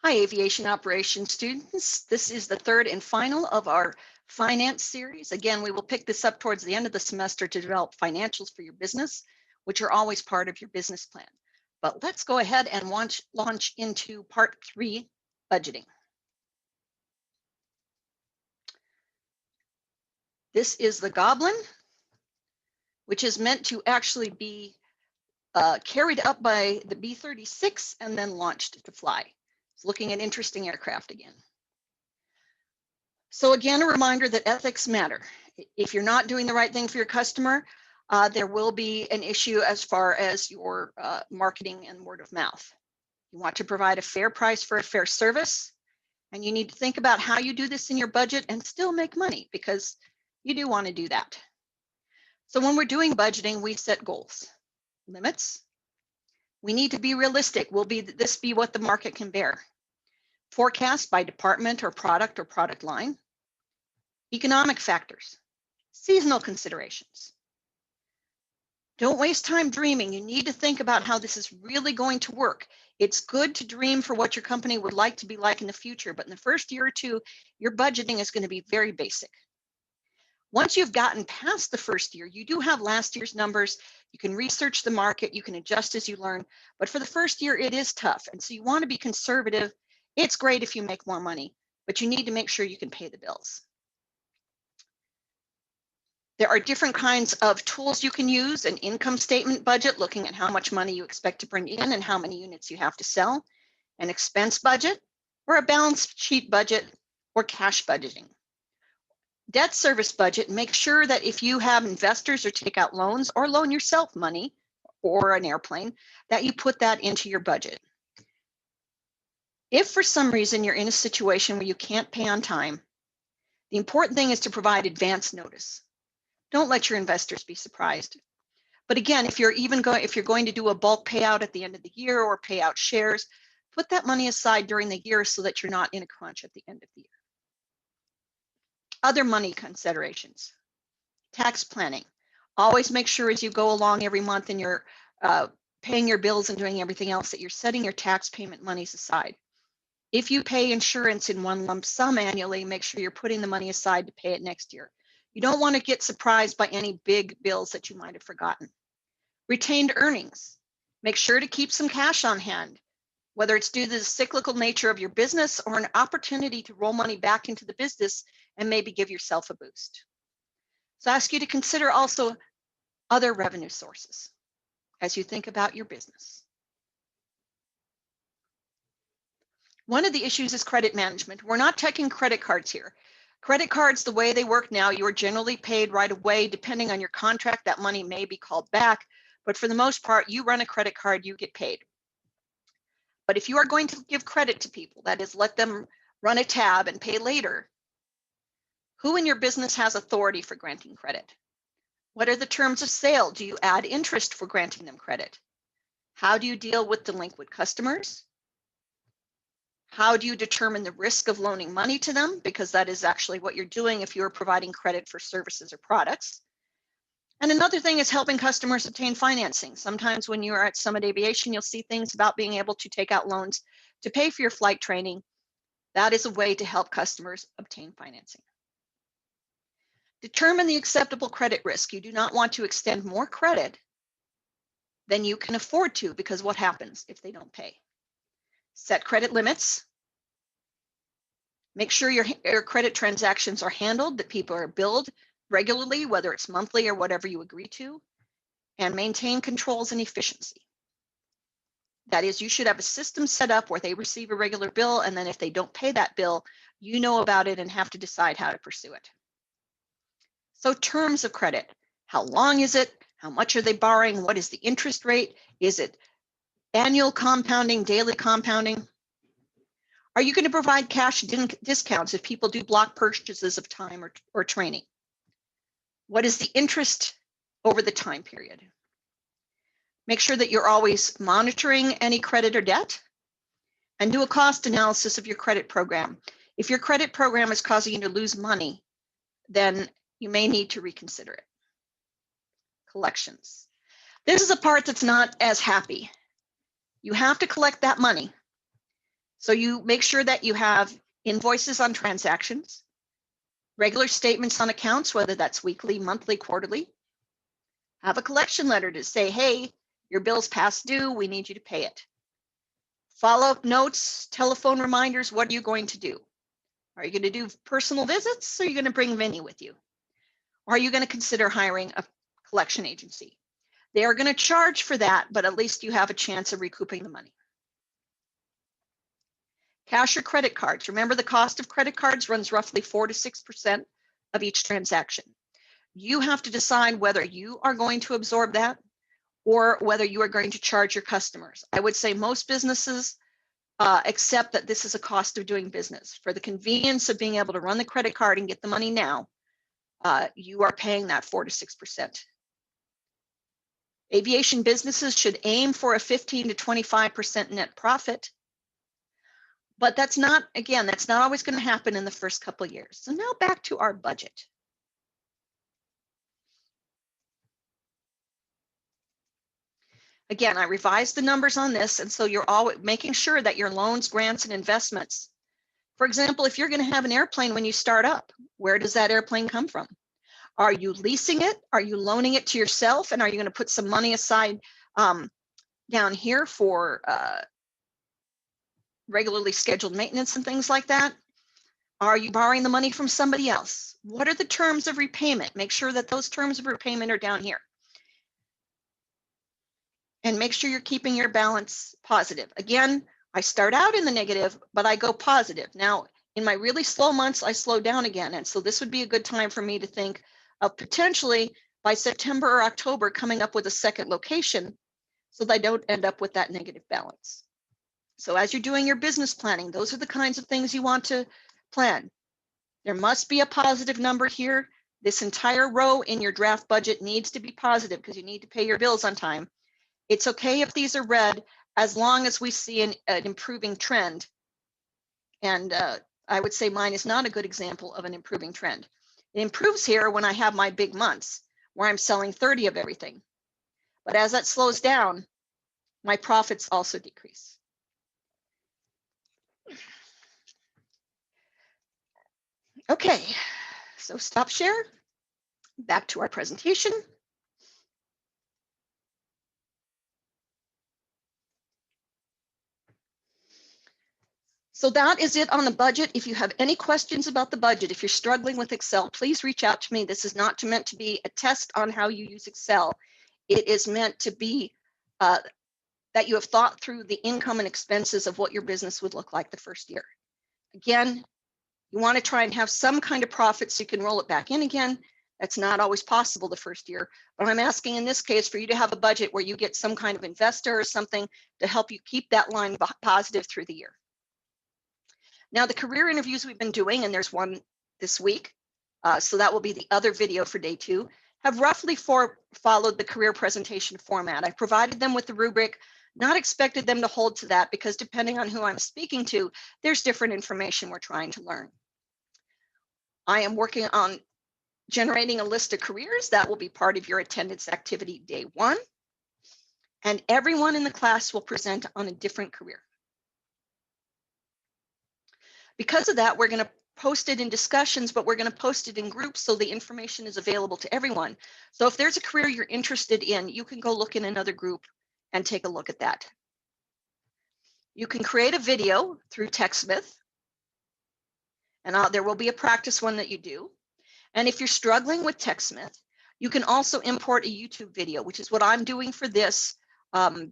Hi, aviation operations students. This is the third and final of our finance series. Again, we will pick this up towards the end of the semester to develop financials for your business, which are always part of your business plan. But let's go ahead and launch into part 3, budgeting. This is the Goblin, which is meant to actually be carried up by the B-36 and then launched to fly. It's looking at interesting aircraft again. So again, a reminder that ethics matter. If you're not doing the right thing for your customer, there will be an issue as far as your marketing and word of mouth. You want to provide a fair price for a fair service, and you need to think about how you do this in your budget and still make money, because you do want to do that. So when we're doing budgeting, we set goals, limits. We need to be realistic. Will this be what the market can bear? Forecast by department or product line. Economic factors, seasonal considerations. Don't waste time dreaming. You need to think about how this is really going to work. It's good to dream for what your company would like to be like in the future, but in the first year or two, your budgeting is going to be very basic. Once you've gotten past the first year, you do have last year's numbers. You can research the market, you can adjust as you learn, but for the first year, it is tough. And so you want to be conservative. It's great if you make more money, but you need to make sure you can pay the bills. There are different kinds of tools you can use: an income statement budget, looking at how much money you expect to bring in and how many units you have to sell, an expense budget, or a balance sheet budget, or cash budgeting. Debt service budget, make sure that if you have investors or take out loans or loan yourself money or an airplane, that you put that into your budget. If for some reason you're in a situation where you can't pay on time, the important thing is to provide advance notice. Don't let your investors be surprised. But again, if you're going to do a bulk payout at the end of the year or pay out shares, put that money aside during the year so that you're not in a crunch at the end of the year. Other money considerations. Tax planning. Always make sure as you go along every month and you're paying your bills and doing everything else that you're setting your tax payment monies aside. If you pay insurance in one lump sum annually, make sure you're putting the money aside to pay it next year. You don't want to get surprised by any big bills that you might have forgotten. Retained earnings. Make sure to keep some cash on hand, whether it's due to the cyclical nature of your business or an opportunity to roll money back into the business and maybe give yourself a boost. So I ask you to consider also other revenue sources as you think about your business. One of the issues is credit management. We're not checking credit cards here. Credit cards, the way they work now, you are generally paid right away. Depending on your contract, that money may be called back, but for the most part, you run a credit card, you get paid. But if you are going to give credit to people, that is, let them run a tab and pay later, who in your business has authority for granting credit? What are the terms of sale? Do you add interest for granting them credit? How do you deal with delinquent customers? How do you determine the risk of loaning money to them? Because that is actually what you're doing if you're providing credit for services or products. And another thing is helping customers obtain financing. Sometimes when you're at Summit Aviation, you'll see things about being able to take out loans to pay for your flight training. That is a way to help customers obtain financing. Determine the acceptable credit risk. You do not want to extend more credit than you can afford to, because what happens if they don't pay? Set credit limits. Make sure your credit transactions are handled, that people are billed regularly, whether it's monthly or whatever you agree to, and maintain controls and efficiency. That is, you should have a system set up where they receive a regular bill, and then if they don't pay that bill, you know about it and have to decide how to pursue it. So terms of credit. How long is it? How much are they borrowing? What is the interest rate? Is it annual compounding, daily compounding? Are you going to provide cash discounts if people do block purchases of time or training? What is the interest over the time period? Make sure that you're always monitoring any credit or debt, and do a cost analysis of your credit program. If your credit program is causing you to lose money, then you may need to reconsider it. Collections. This is a part that's not as happy. You have to collect that money. So you make sure that you have invoices on transactions, regular statements on accounts, whether that's weekly, monthly, quarterly. Have a collection letter to say, hey, your bill's past due, we need you to pay it. Follow-up notes, telephone reminders, what are you going to do? Are you going to do personal visits, or are you going to bring Vinny with you? Or are you going to consider hiring a collection agency? They are going to charge for that, but at least you have a chance of recouping the money. Cash or credit cards. Remember, the cost of credit cards runs roughly 4 to 6% of each transaction. You have to decide whether you are going to absorb that or whether you are going to charge your customers. I would say most businesses accept that this is a cost of doing business. For the convenience of being able to run the credit card and get the money now, you are paying that 4 to 6%. Aviation businesses should aim for a 15 to 25% net profit. But that's not, again, that's not always going to happen in the first couple of years. So now back to our budget. Again, I revised the numbers on this, and so you're always making sure that your loans, grants, and investments. For example, if you're going to have an airplane when you start up, where does that airplane come from? Are you leasing it? Are you loaning it to yourself? And are you going to put some money aside down here for regularly scheduled maintenance and things like that? Are you borrowing the money from somebody else? What are the terms of repayment? Make sure that those terms of repayment are down here. And make sure you're keeping your balance positive. Again, I start out in the negative, but I go positive. Now, in my really slow months, I slow down again. And so this would be a good time for me to think of potentially by September or October coming up with a second location so that I don't end up with that negative balance. So as you're doing your business planning, those are the kinds of things you want to plan. There must be a positive number here. This entire row in your draft budget needs to be positive because you need to pay your bills on time. It's okay if these are red as long as we see an improving trend. And I would say mine is not a good example of an improving trend. It improves here when I have my big months where I'm selling 30 of everything. But as that slows down, my profits also decrease. Okay, so stop share. Back to our presentation. So that is it on the budget. If you have any questions about the budget, if you're struggling with Excel, please reach out to me. This is not meant to be a test on how you use Excel. It is meant to be that you have thought through the income and expenses of what your business would look like the first year. Again, you want to try and have some kind of profit so you can roll it back in again. That's not always possible the first year, but I'm asking in this case for you to have a budget where you get some kind of investor or something to help you keep that line positive through the year. Now, the career interviews we've been doing, and there's one this week, so that will be the other video for day 2, have roughly followed the career presentation format. I provided them with the rubric, not expected them to hold to that because depending on who I'm speaking to, there's different information we're trying to learn. I am working on generating a list of careers that will be part of your attendance activity day 1. And everyone in the class will present on a different career. Because of that, we're going to post it in discussions, but we're going to post it in groups so the information is available to everyone. So if there's a career you're interested in, you can go look in another group and take a look at that. You can create a video through TechSmith, and there will be a practice one that you do. And if you're struggling with TechSmith, you can also import a YouTube video, which is what I'm doing for this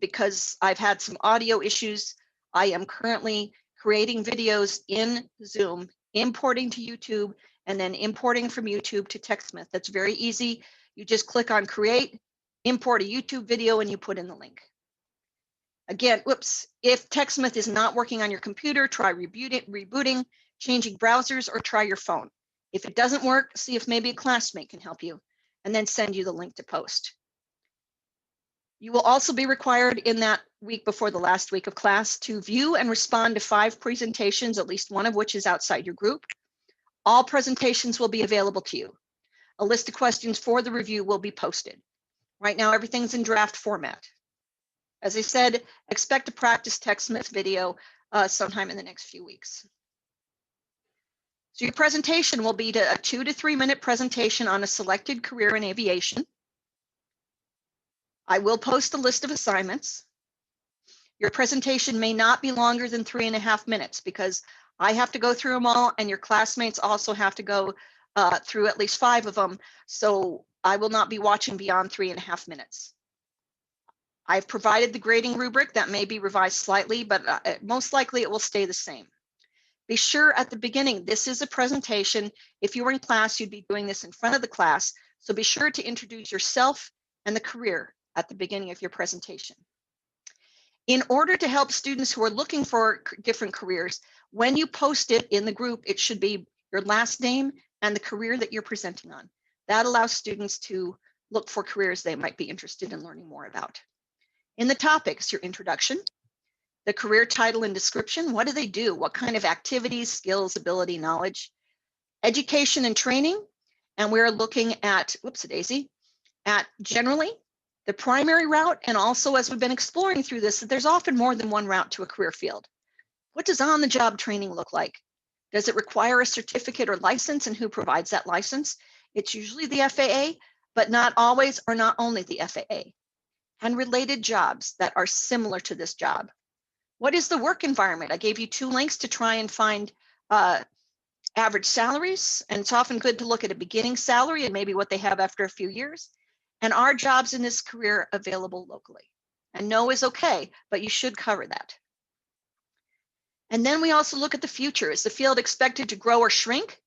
because I've had some audio issues. I am currently creating videos in Zoom, importing to YouTube, and then importing from YouTube to TechSmith. That's very easy. You just click on create, import a YouTube video, and you put in the link. Again, whoops, if TechSmith is not working on your computer, try rebooting, changing browsers, or try your phone. If it doesn't work, see if maybe a classmate can help you, and then send you the link to post. You will also be required in that week before the last week of class to view and respond to 5 presentations, at least one of which is outside your group. All presentations will be available to you. A list of questions for the review will be posted. Right now, everything's in draft format. As I said, expect a practice TechSmith video sometime in the next few weeks. So your presentation will be a 2 to 3 minute presentation on a selected career in aviation. I will post a list of assignments. Your presentation may not be longer than 3.5 minutes because I have to go through them all, and your classmates also have to go through at least 5 of them. So I will not be watching beyond 3.5 minutes. I've provided the grading rubric that may be revised slightly, but most likely it will stay the same. Be sure at the beginning, this is a presentation. If you were in class, you'd be doing this in front of the class. So be sure to introduce yourself and the career at the beginning of your presentation. In order to help students who are looking for different careers, when you post it in the group, it should be your last name and the career that you're presenting on. That allows students to look for careers they might be interested in learning more about. In the topics, your introduction, the career title and description. What do they do? What kind of activities, skills, ability, knowledge? Education and training. And we're looking at, whoops-a-daisy, at generally the primary route, and also as we've been exploring through this, that there's often more than one route to a career field. What does on-the-job training look like? Does it require a certificate or license, and who provides that license? It's usually the FAA, but not always or not only the FAA. And related jobs that are similar to this job. What is the work environment? I gave you 2 links to try and find average salaries, and it's often good to look at a beginning salary and maybe what they have after a few years. And are jobs in this career available locally? And no is okay, but you should cover that. And then we also look at the future. Is the field expected to grow or shrink,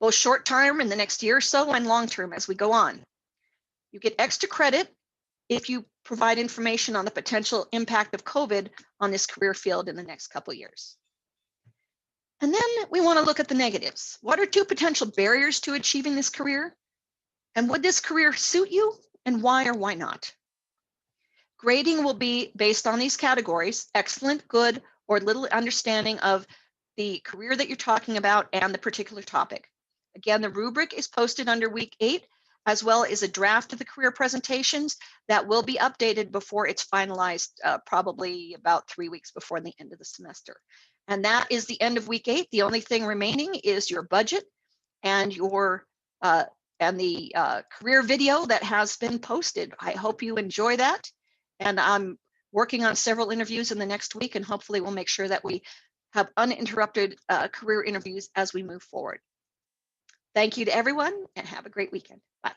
both short term in the next year or so, and long term as we go on? You get extra credit if you provide information on the potential impact of COVID on this career field in the next couple of years. And then we want to look at the negatives. What are 2 potential barriers to achieving this career? And would this career suit you, and why or why not? Grading will be based on these categories: excellent, good, or little understanding of the career that you're talking about and the particular topic. Again, the rubric is posted under week 8, as well as a draft of the career presentations that will be updated before it's finalized, probably about 3 weeks before the end of the semester. And that is the end of week 8. The only thing remaining is your budget and your the career video that has been posted. I hope you enjoy that. And I'm working on several interviews in the next week, and hopefully we'll make sure that we have uninterrupted career interviews as we move forward. Thank you to everyone, and have a great weekend. Bye.